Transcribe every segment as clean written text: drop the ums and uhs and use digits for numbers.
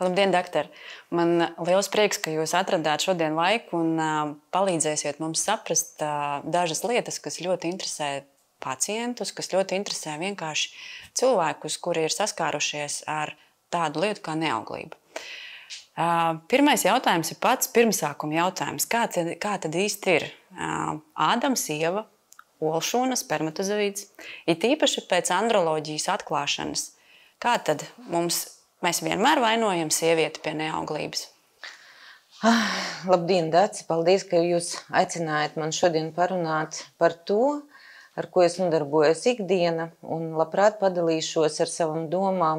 Labdien, doktor! Man liels prieks, ka jūs atradāt šodien laiku un palīdzēsiet mums saprast dažas lietas, kas ļoti interesē pacientus, kas ļoti interesē vienkārši cilvēkus, kuri ir saskārušies ar tādu lietu kā neauglība. Pirmais jautājums ir pats pirmsākuma jautājums. Kā tad īsti ir Ādams, Ieva, olšūna, spermatozoīds, it īpaši pēc androloģijas atklāšanas? Kā tad mēs vienmēr vainojam sievieti pie neauglības? Labdien, Daci! Paldies, ka jūs aicinājāt man šodien parunāt par to, ar ko es nodarbojos ikdiena, un labprāt padalīšos ar savām domām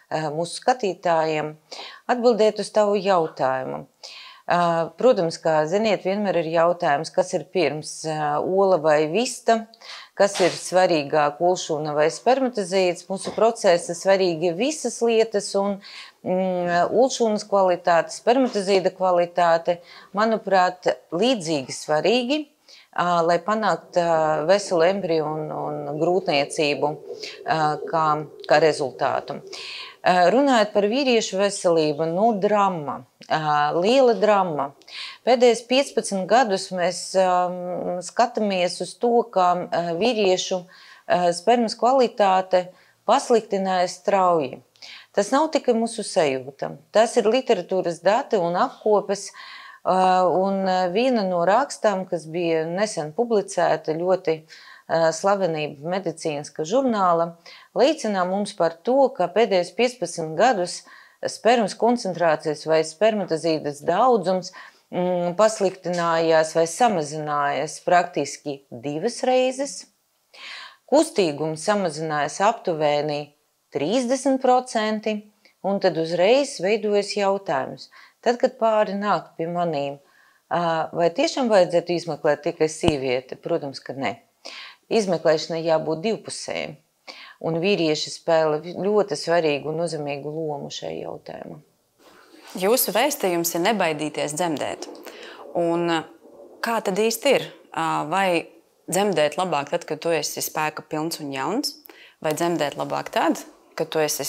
mūsu skatītājiem, atbildēt uz tavu jautājumu. Protams, kā ziniet, vienmēr ir jautājums, kas ir pirms ola vai vista, kas ir svarīgāk, olšūna vai spermatozīds. Mūsu procesa svarīgi ir visas lietas, un olšūnas kvalitāte, spermatozīda kvalitāte, manuprāt, līdzīgi svarīgi, lai panāktu veselu embriju un grūtniecību kā rezultātu. Runājot par vīriešu veselību, drama, liela drama. Pēdējos 15 gadus mēs skatāmies uz to, ka vīriešu spermas kvalitāte pasliktinājas strauji. Tas nav tikai mūsu sajūta. Tas ir literatūras dati un apkopes, un viena no rakstām, kas bija nesen publicēta ļoti slavenība medicīniska žurnāla, liecina mums par to, ka pēdējos 15 gadus spermas koncentrācijas vai spermatozīdas daudzums pasliktinājās vai samazinājās praktiski 2 reizes. Kustīgums samazinājās aptuveni 30%, un tad uzreiz veidojas jautājums. Tad, kad pāri nāk pie manīm, vai tiešām vajadzētu izmeklēt tikai sievieti? Protams, ka ne. Izmeklēšanai jābūt divpusēji, un vīrieši spēlē ļoti svarīgu un nozīmīgu lomu šajā jautājumā. Jūsu vēstījums ir nebaidīties dzemdēt. Un kā tad īsti ir? Vai dzemdēt labāk tad, kad tu esi spēka pilns un jauns? Vai dzemdēt labāk tad, kad tu esi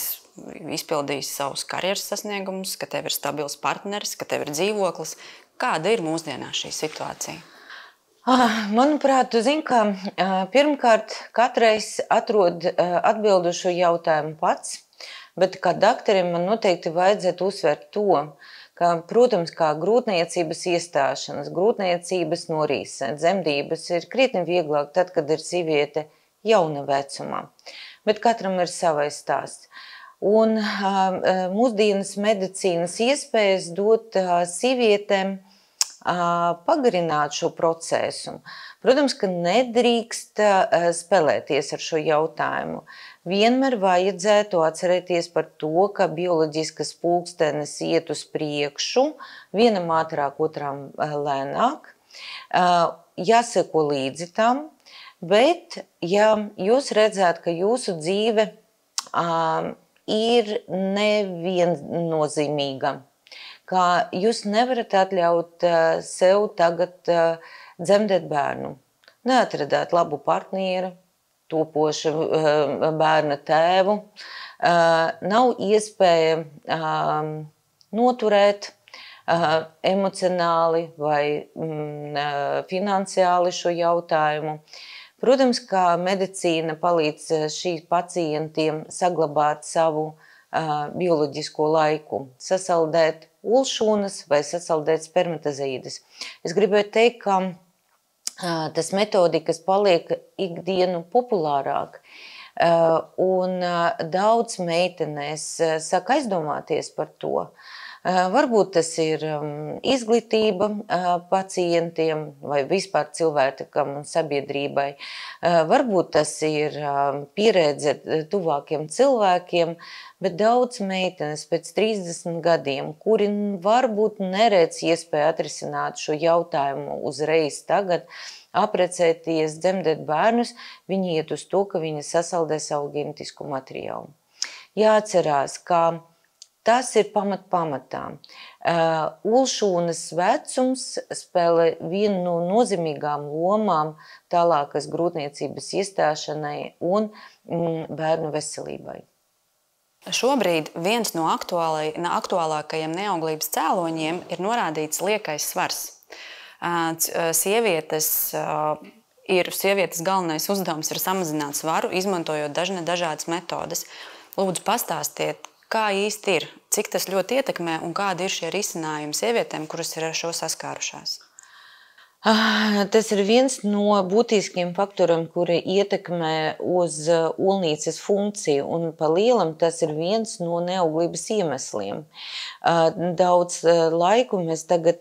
izpildījis savus karjeras sasniegumus, ka tev ir stabils partneris, ka tev ir dzīvoklis? Kāda ir mūsdienās šī situācija? Manuprāt, tu zini, ka pirmkārt katreiz atrod atbildu šo jautājumu pats, bet kā doktorim man noteikti vajadzētu uzsvērt to, ka, protams, kā grūtniecības iestāšanas, grūtniecības norīse, dzemdības ir krietni vieglāk tad, kad ir sieviete jauna vecumā, bet katram ir savais stāsts. Un mūsdienas medicīnas iespējas dot sievietēm pagarināt šo procesu. Protams, ka nedrīkst spēlēties ar šo jautājumu. Vienmēr vajadzētu atcerēties par to, ka bioloģiskas pulkstenes iet uz priekšu, vienam ātrāk, otram lēnāk. Jāseko līdzi tam, bet ja jūs redzat, ka jūsu dzīve ir neviennozīmīga, ka jūs nevarat atļaut sev tagad dzemdēt bērnu. Neatradāt labu partneri, topošu bērna tēvu, nav iespēja noturēt emocionāli vai finansiāli šo jautājumu. Protams, kā medicīna palīdz šī pacientiem saglabāt savu bioloģisko laiku, sasaldēt olšūnas vai sasaldēt spermatozīdes. Es gribēju teikt, ka tas metodikas paliek ikdienu populārāk, un daudz meitenēs sāk aizdomāties par to. Varbūt tas ir izglītība pacientiem vai vispār cilvēkam un sabiedrībai. Varbūt tas ir pieredze tuvākiem cilvēkiem, bet daudz meitenes pēc 30 gadiem, kuri varbūt neredz iespēju atrisināt šo jautājumu uzreiz tagad, aprecēties, dzemdēt bērnus, viņi iet uz to, ka viņi sasaldē savu ģenētisku materiālu. Jāatcerās, ka tas ir pamatā. Olšūnas vecums spēlē vienu no nozīmīgām lomām tālākas grūtniecības iestāšanai un bērnu veselībai. Šobrīd viens no aktuālākajiem neauglības cēloņiem ir norādīts liekais svars. Sievietes galvenais uzdevums ir samazināt svaru, izmantojot dažādas metodes. Lūdzu, pastāstiet, kā īsti ir, cik tas ļoti ietekmē un kādi ir šie risinājumi sievietēm, kuras ir ar šo saskārušās? Tas ir viens no būtiskiem faktoriem, kuri ietekmē uz olnīcas funkciju, un pa lielam tas ir viens no neauglības iemesliem. Daudz laiku mēs tagad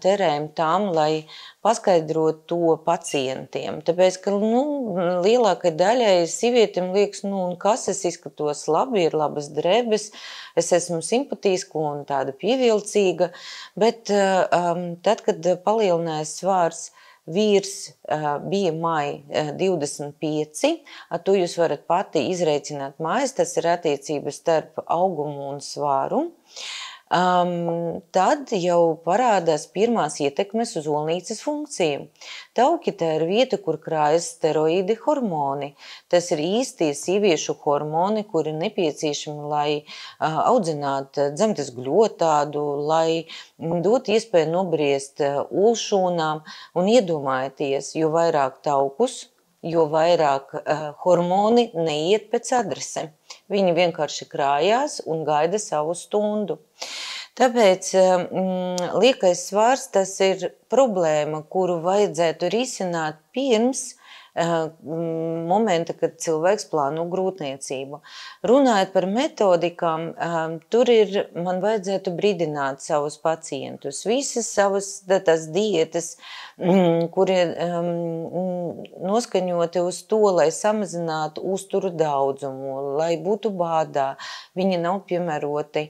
terējam tam, lai paskaidrot to pacientiem. Tāpēc, ka lielākai daļai sievietēm liekas, kas es izskatos labi, ir labas drebes, es esmu simpatiska un tāda pievilcīga, bet tad, kad palielinājās svārs vīrs BMI 25, ar to jūs varat pati izreikināt mājas, tas ir attiecības starp augumu un svāru. Tad jau parādās pirmās ietekmes uz olnīcas funkciju. Tauki tā ir vieta, kur krājas steroīdi hormoni. Tas ir īstie sieviešu hormoni, kuri nepieciešami, lai audzinātu dzemdes gļotādu, lai dot iespēju nobriest ulšūnām. Un iedomājieties, jo vairāk taukus, jo vairāk hormoni neiet pēc adrese. Viņi vienkārši krājās un gaida savu stundu. Tāpēc liekais svars tas ir problēma, kuru vajadzētu risināt pirms momenta, kad cilvēks plāno grūtniecību. Runājot par metodikām, tur man vajadzētu brīdināt savus pacientus. Visas savas tās dietas, kuri noskaņoti uz to, lai samazinātu uzturu daudzumu, lai būtu bādā, viņi nav piemēroti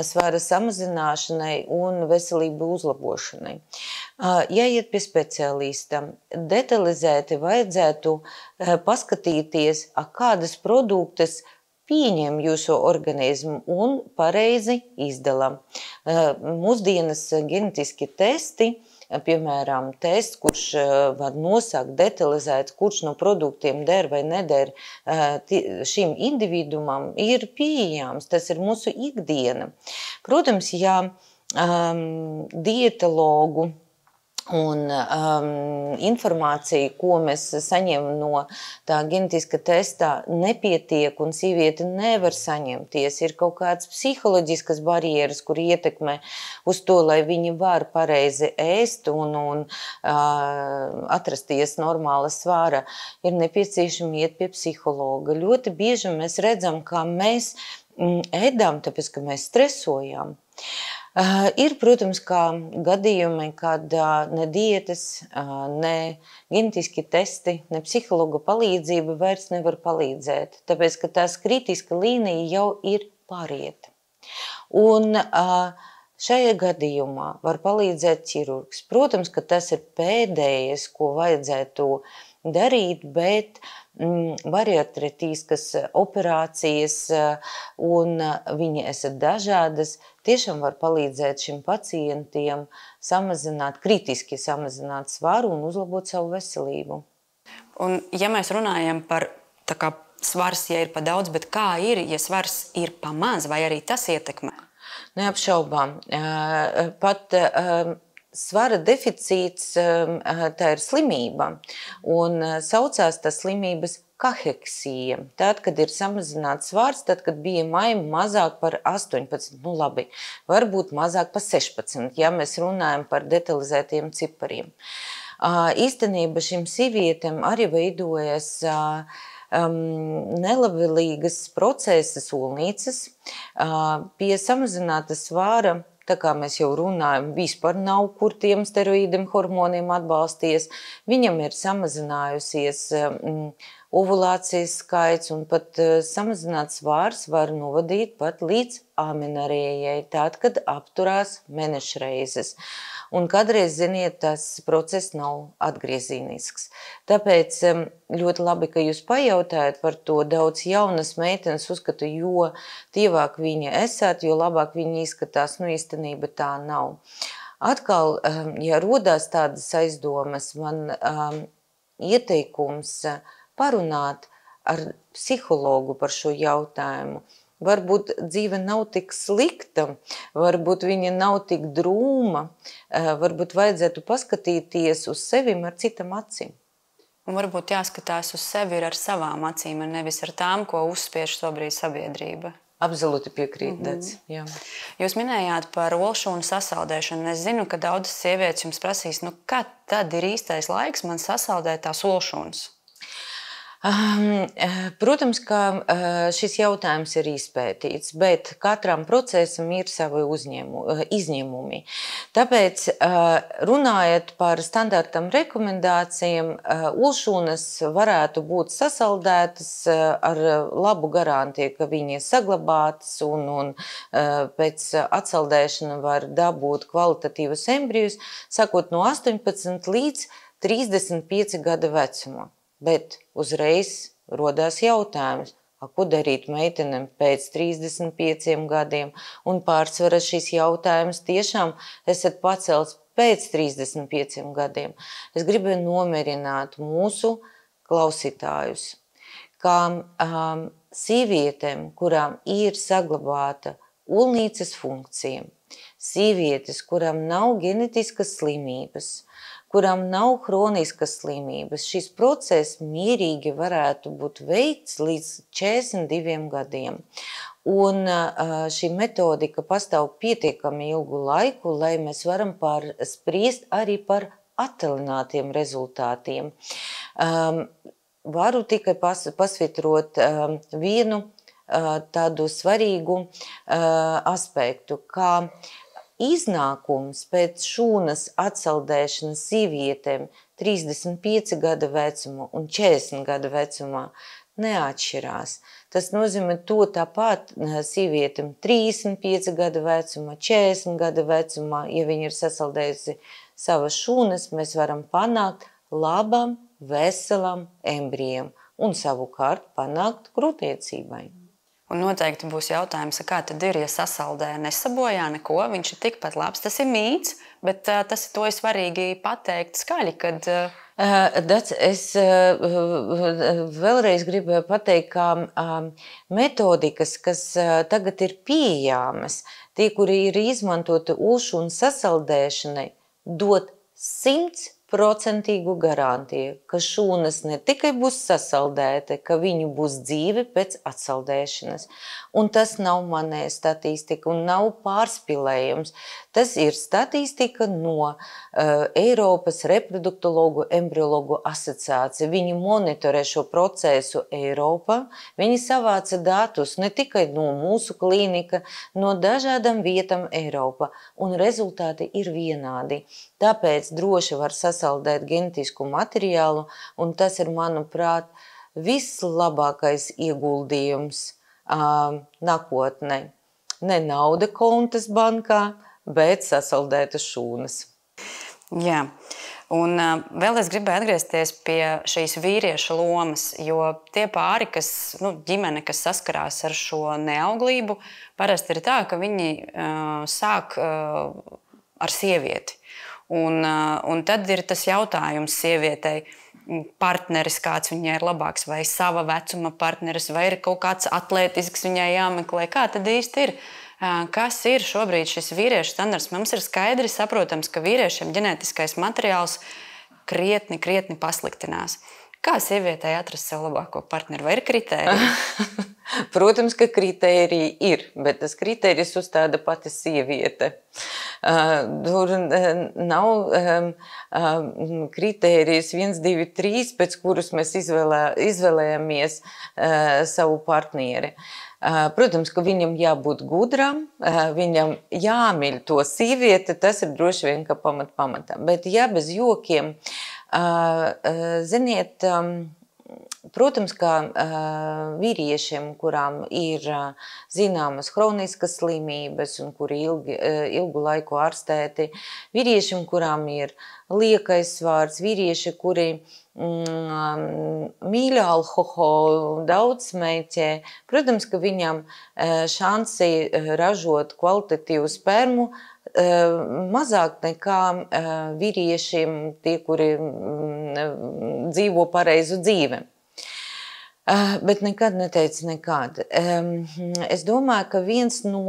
svara samazināšanai un veselību uzlabošanai. Jāiet pie speciālista, detalizēti vajadzētu paskatīties, kādas produktus pieņem jūsu organismu un pareizi izdala. Mūsdienas genetiski testi, piemēram, tests, kurš var nosakt detalizēt, kurš no produktiem der vai neder šim individumam, ir pieejams. Tas ir mūsu ikdiena. Protams, ja dietologu un informācija, ko mēs saņemam no tā genetiska testa, nepietiek un sieviete nevar saņemties. Ir kaut kādas psiholoģiskas barjeras, kur ietekmē uz to, lai viņi var pareizi ēst un atrasties normāla svāra, ir nepieciešami iet pie psihologa. Ļoti bieži mēs redzam, kā mēs ēdam, tāpēc, ka mēs stresojam. Ir, protams, kā gadījumi, kad ne dietas, ne genetiski testi, ne psihologa palīdzība vairs nevar palīdzēt, tāpēc, ka tās kritiska līnija jau ir pārieta. Un šajā gadījumā var palīdzēt ķirurgs. Protams, ka tas ir pēdējais, ko vajadzētu darīt, bet bariatritīskas operācijas, un viņi esat dažādas, tiešām var palīdzēt šim pacientiem kritiski samazināt svaru un uzlabot savu veselību. Un, ja mēs runājam par svars, ja ir pa daudz, bet kā ir, ja svars ir pa maz, vai arī tas ietekmē? Neapšaubām. Pat svara deficīts, tā ir slimība, un saucās tas slimības kaheksija. Tad, kad ir samazināts svars, tad, kad BMI mazāk par 18, labi, varbūt mazāk par 16, ja mēs runājam par detalizētiem cipariem. Īstenībā šim sievietēm arī veidojas nelabvēlīgas procesas olnīcas, pie samazināta svāra. Tā kā mēs jau runājam, vispār nav kur tiem steroīdiem hormoniem atbalsties. Viņam ir samazinājusies ovulācijas skaits, un pat samazināts svārs var novadīt pat līdz amenorējai, tad, kad apturās mēnešreizes. Un kādreiz, ziniet, tas process nav atgriezīnisks. Tāpēc ļoti labi, ka jūs pajautājat par to. Daudz jaunas meitenes uzskata, jo tievāk viņa esat, jo labāk viņa izskatās. Īstenība tā nav. Atkal, ja rodās tādas aizdomas, man ieteikums parunāt ar psihologu par šo jautājumu. varbūt dzīve nav tik slikta, varbūt viņa nav tik drūma, varbūt vajadzētu paskatīties uz sevim ar citam acīm. Un varbūt jāskatās uz sevi ar savām acīm, nevis ar tām, ko uzspiež šobrīd sabiedrība. Absolūti piekrīt, Dec. Jā. Jūs minējāt par olšūnu sasaldēšanu. Es zinu, ka daudzas sievietes jums prasīs, kad tad ir īstais laiks man sasaldēt tās olšūnas? Protams, ka šis jautājums ir izpētīts, bet katram procesam ir savi izņēmumi. Tāpēc, runājot par standartam rekomendācijām, olšūnas varētu būt sasaldētas ar labu garantiju, ka viņi ir saglabātas un pēc atsaldēšana var dabūt kvalitatīvus embrijus, sakot no 18 līdz 35 gada vecumā. Bet uzreiz rodās jautājums, ko darīt meitenēm pēc 35 gadiem, un pārsvarā šis jautājums tiešām esat pacelts pēc 35 gadiem. Es gribēju nomierināt mūsu klausītājus, ka sievietēm, kurām ir saglabāta olnīcas funkcija, sievietes, kurām nav ģenetiskas slimības, kurām nav hroniskas slimības, šis process mierīgi varētu būt veikts līdz 42 gadiem. Un šī metodika pastāv pietiekami ilgu laiku, lai mēs varam spriest arī par attālinātiem rezultātiem. Varu tikai pasvitrot vienu tādu svarīgu aspektu, kā iznākums pēc šūnas atsaldēšanas sievietēm 35 gada vecumā un 40 gada vecumā neatšķirās. Tas nozīmē to tāpat sievietēm 35 gada vecumā, 40 gada vecumā, ja viņi ir sasaldējusi savas šūnas, mēs varam panākt labam, veselam embrijam un savukārt panākt grūtniecībai. Un noteikti būs jautājums, kā tad ir, ja sasaldē nesabojā neko, viņš ir tikpat labs. Tas ir mīts, bet to ir svarīgi pateikt skaļi, kad... Es vēlreiz gribēju pateikt, ka metodikas, kas tagad ir pieejamas, tie, kuri ir izmantoti olšūnu sasaldēšanai, dod 100% garantiju, ka šūnas ne tikai būs sasaldēta, ka viņi būs dzīvi pēc atsaldēšanas. Un tas nav manē statistika un nav pārspīlējums. Tas ir statistika no Eiropas reproduktologu embriologu asociācija. Viņi monitorē šo procesu Eiropā. Viņi savāca datus ne tikai no mūsu klīnika, no dažādām vietām Eiropā. Un rezultāti ir vienādi. Tāpēc droši var sasaldēt genetisku materiālu, un tas ir, manuprāt, vislabākais ieguldījums nākotnē. Ne nauda kontas bankā, bet sasaldētas šūnas. Jā, un vēl es gribēju atgriezties pie šīs vīrieša lomas, jo tie pāri, ģimene, kas saskarās ar šo neauglību, parasti ir tā, ka viņi sāk ar sievieti. Un tad ir tas jautājums sievietei, partneris, kāds viņai ir labāks, vai sava vecuma partneris, vai ir kaut kāds atletisks viņai jāmeklē. Kā tad īsti ir? Kas ir šobrīd šis vīriešu standarts? Mums ir skaidri saprotams, ka vīriešiem ģenētiskais materiāls krietni pasliktinās. Kā sievietei atrast sev labāko partneri? Vai ir kritēriji? Protams, ka kritēriji ir, bet tas kritērijs uzstāda pati sieviete. Tur nav kritērijs 1, 2, 3, pēc kurus mēs izvēlējamies savu partneri. Protams, ka viņam jābūt gudram, viņam jāmīl to sievieti, tas ir droši vien, ka pamatā. Bet ja bez jokiem, ziniet, protams, ka vīriešiem, kurām ir zināmas hroniskas slimības un kuri ilgu laiku ārstēti, vīriešiem, kurām ir liekais svārs, vīrieši, kuri mīļ alkoholu, daudz smēķē, protams, ka viņam šansi ražot kvalitatīvu spermu mazāk nekā vīriešiem, tie, kuri dzīvo pareizu dzīvi. Bet nekad neteicu nekad. Es domāju, ka viens no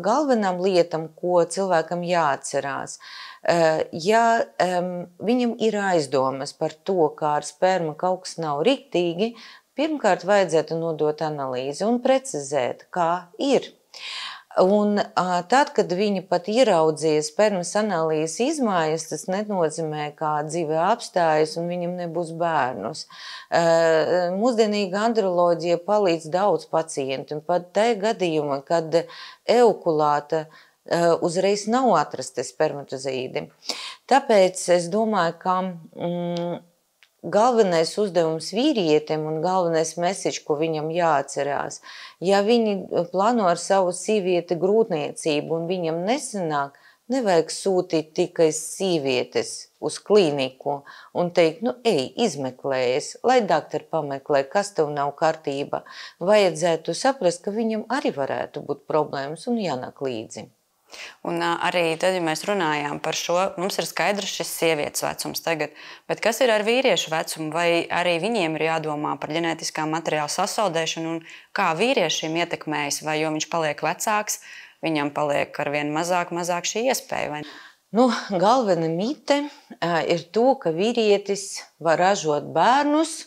galvenām lietām, ko cilvēkam jāatcerās, ja viņam ir aizdomas par to, kā ar spermu kaut kas nav riktīgi, pirmkārt vajadzētu nodot analīzi un precizēt, kā ir. Un tad, kad viņi pat ieraudzīja spermas analīzes izmaiņas, tas nenozīmē, ka dzīve apstājas un viņam nebūs bērnus. Mūsdienīga androloģija palīdz daudz pacientu, un pat tajā gadījumā, kad eukulāta uzreiz nav atrasti spermatozīdi. Tāpēc es domāju, ka galvenais uzdevums vīrietim un galvenais message, ko viņam jāatcerās, ja viņi plāno ar savu sīvieti grūtniecību un viņam nesanāk, nevajag sūtīt tikai sīvietes uz klīniku un teikt, ej, izmeklējies, lai doktori pameklē, kas tev nav kārtība. Vajadzētu saprast, ka viņam arī varētu būt problēmas un jānāk līdzi. Un arī tad, ja mēs runājām par šo, mums ir skaidrs šis sievietes vecums tagad, bet kas ir ar vīriešu vecumu, vai arī viņiem ir jādomā par ģenētiskā materiāla sasaldēšanu un kā vīriešiem ietekmējas, vai jo viņš paliek vecāks, viņam paliek arvien mazāk šī iespēja, vai ne? Galvena mite ir to, ka vīrietis var ražot bērnus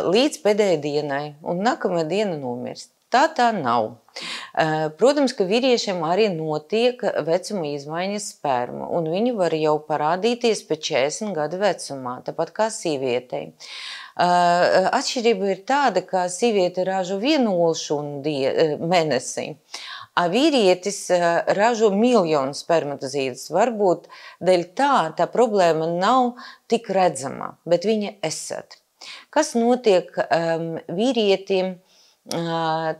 līdz pēdējai dienai un nākamā diena nomirst. Tā nav. Protams, ka vīriešiem arī notiek vecuma izmaiņas sperma, un viņi var jau parādīties pēc 40 gadu vecumā, tāpat kā sīvietei. Atšķirība ir tāda, ka sīviete ražo vienu olšunu mēnesī, a vīrietis ražo miljonu spermatozīdus. Varbūt dēļ tā problēma nav tik redzama, bet viņa esat. Kas notiek vīrietim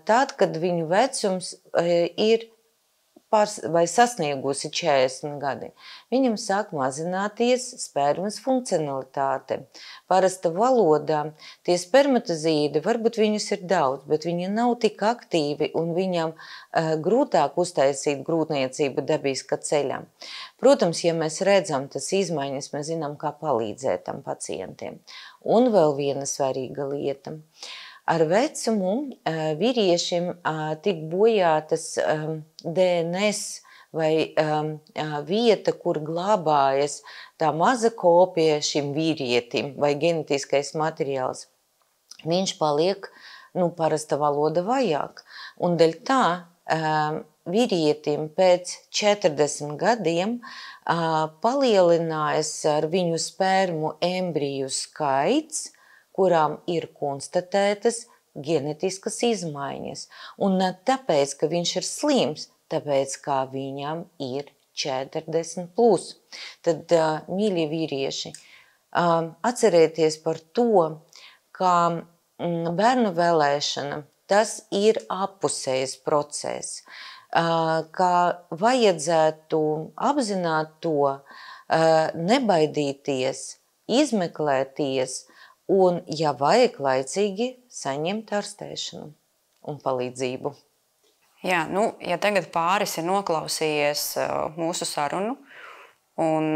tad, kad viņu vecums ir vai sasniegusi 40 gadi? Viņam sāk mazināties spermas funkcionalitāte. Parasta valodā tie spermatozīdi, varbūt viņus ir daudz, bet viņi nav tik aktīvi un viņam grūtāk uztaisīt grūtniecību dabiska ceļā. Protams, ja mēs redzam tas izmaiņas, mēs zinām, kā palīdzēt tam pacientiem. Un vēl viena svarīga lieta. Ar vecumu vīriešiem tik bojātas DNS vai vieta, kur glabājas tā maza kopija šim vīrietim vai genetiskais materiāls. Viņš paliek, parasta valoda vajag. Un dēļ tā vīrietim pēc 40 gadiem palielinājas ar viņu spermu embriju skaits, kurām ir konstatētas genetiskas izmaiņas. Un ne tāpēc, ka viņš ir slims, tāpēc, ka viņam ir 40 plus. Tad, mīļie vīrieši, atcerieties par to, ka bērnu vēlēšana, tas ir appusējs process, ka vajadzētu apzināt to, nebaidīties, izmeklēties, un, ja vajag, laicīgi saņemt ārstēšanu un palīdzību. Jā, ja tagad pāris ir noklausījies mūsu sarunu, un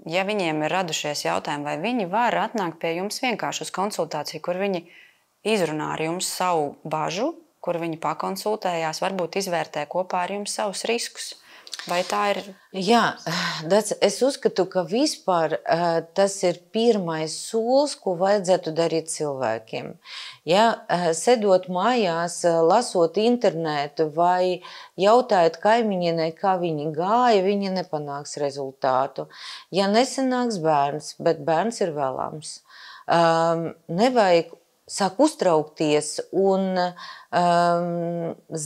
ja viņiem ir radušies jautājumi, vai viņi var atnākt pie jums vienkārši uz konsultāciju, kur viņi izrunā ar jums savu bažu, kur viņi pakonsultējās, varbūt izvērtē kopā ar jums savus riskus. Vai tā ir? Jā, es uzskatu, ka vispār tas ir pirmais solis, ko vajadzētu darīt cilvēkiem. Ja sedot mājās, lasot internetu vai jautājot kaimiņienei, kā viņi gāja, viņi nepanāks rezultātu. Ja nesanāks bērns, bet bērns ir vēlams, nevajag sāk uztraukties un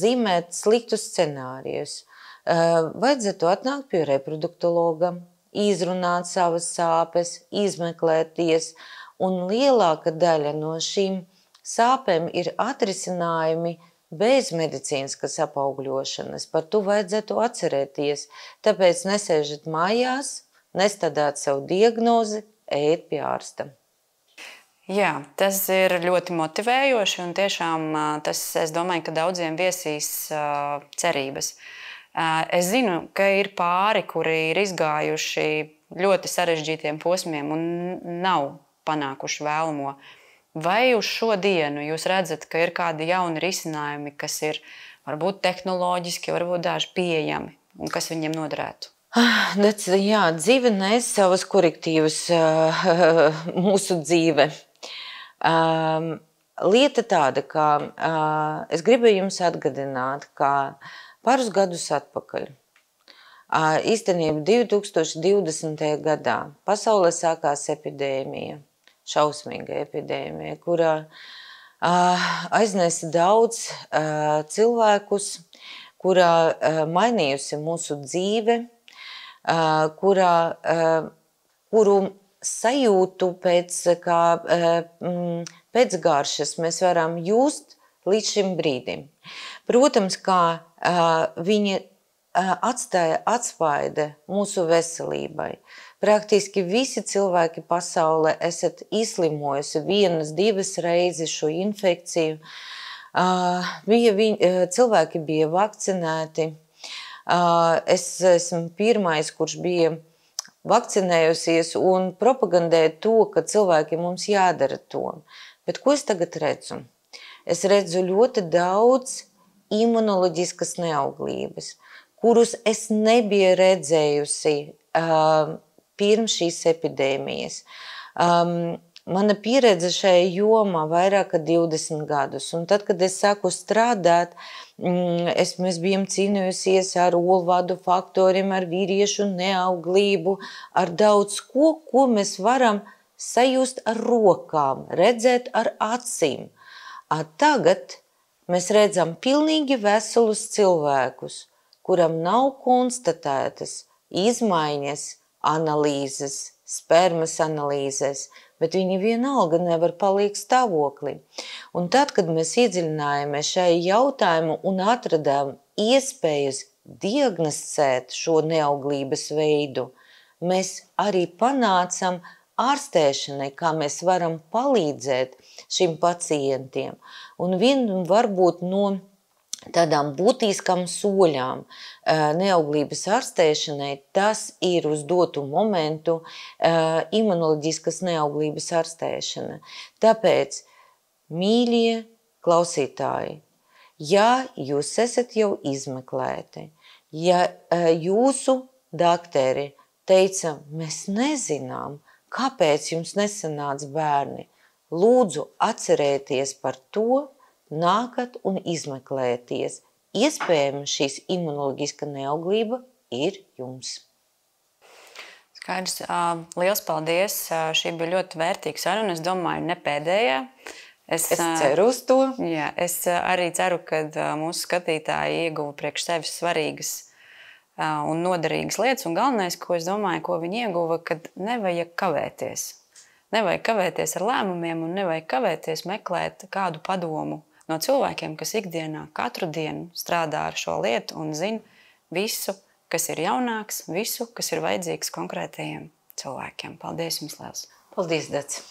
zīmēt sliktus scenārijus. Vajadzētu atnākt pie reproduktologa, izrunāt savas sāpes, izmeklēties, un lielāka daļa no šīm sāpēm ir atrisinājumi bez medicīniskas apaugļošanas. Par to vajadzētu atcerēties. Tāpēc nesēžat mājās, nestādāt savu diagnozi, ejiet pie ārsta. Jā, tas ir ļoti motivējoši, un tiešām tas, es domāju, ka daudziem viesīs cerības. Es zinu, ka ir pāri, kuri ir izgājuši ļoti sarežģītiem posmiem un nav panākuši vēlamo. vai uz šo dienu jūs redzat, ka ir kādi jauni risinājumi, kas ir varbūt tehnoloģiski, varbūt daži pieejami un kas viņiem noderētu? Jā, dzīve nes savas korektīvas mūsu dzīve. Lieta tāda, ka es gribēju jums atgādināt, ka pāris gadus atpakaļ, īstenībā 2020. gadā, pasaulē sākās epidēmija, šausmīga epidēmija, kurā aiznesa daudz cilvēkus, kurā mainījusi mūsu dzīve, kuru sajūtu pēc garšas mēs varam just līdz šim brīdim. Protams, kā viņi atstāja atspaidu mūsu veselībai. Praktiski visi cilvēki pasaulē esat izslimojusi 1-2 reizes šo infekciju. Cilvēki bija vakcinēti. Es esmu pirmais, kurš bija vakcinējusies un propagandēja to, ka cilvēki mums jādara to. Bet ko es tagad redzu? Es redzu ļoti daudz imunoloģiskas neauglības, kurus es nebiju redzējusi pirms šīs epidēmijas. Mana pieredze šajā jomā vairāk kā 20 gadus. Un tad, kad es sāku strādāt, mēs bijām cīnījusies ar olvadu faktoriem, ar vīriešu neauglību, ar daudz ko mēs varam sajust ar rokām, redzēt ar acīm. Tagad mēs redzam pilnīgi veselus cilvēkus, kuram nav konstatētas izmaiņas analīzes, spermas analīzēs, bet viņi vienalga nevar palikt stāvoklī. Un tad, kad mēs iedziļinājāmies šajā jautājumu un atradām iespējas diagnosticēt šo neauglības veidu, mēs arī panācam ārstēšanai, kā mēs varam palīdzēt šim pacientiem. Un varbūt no tādām būtiskām soļām neauglības ārstēšanai, tas ir uz dotu momentu imunoloģiskas neauglības ārstēšana. Tāpēc, mīļie klausītāji, ja jūs esat jau izmeklēti, ja jūsu dakteri teica, mēs nezinām, kāpēc jums nesanāca bērni, lūdzu atcerēties par to, nākat un izmeklēties. Iespējams, šīs imunoloģiska neauglība ir jums. Skaidrs. Liels paldies. Šī bija ļoti vērtīga saruna. Es domāju, ne pēdējā. Es ceru uz to. Jā, es arī ceru, ka mūsu skatītāji ieguva priekš sevis svarīgas un noderīgas lietas. Un galvenais, ko es domāju, ko viņi ieguva, kad nevajag kavēties. Nevajag kavēties ar lēmumiem un nevajag kavēties meklēt kādu padomu no cilvēkiem, kas ikdienā katru dienu strādā ar šo lietu un zina visu, kas ir jaunāks, visu, kas ir vajadzīgs konkrētajiem cilvēkiem. Paldies jums liels! Paldies, Daci!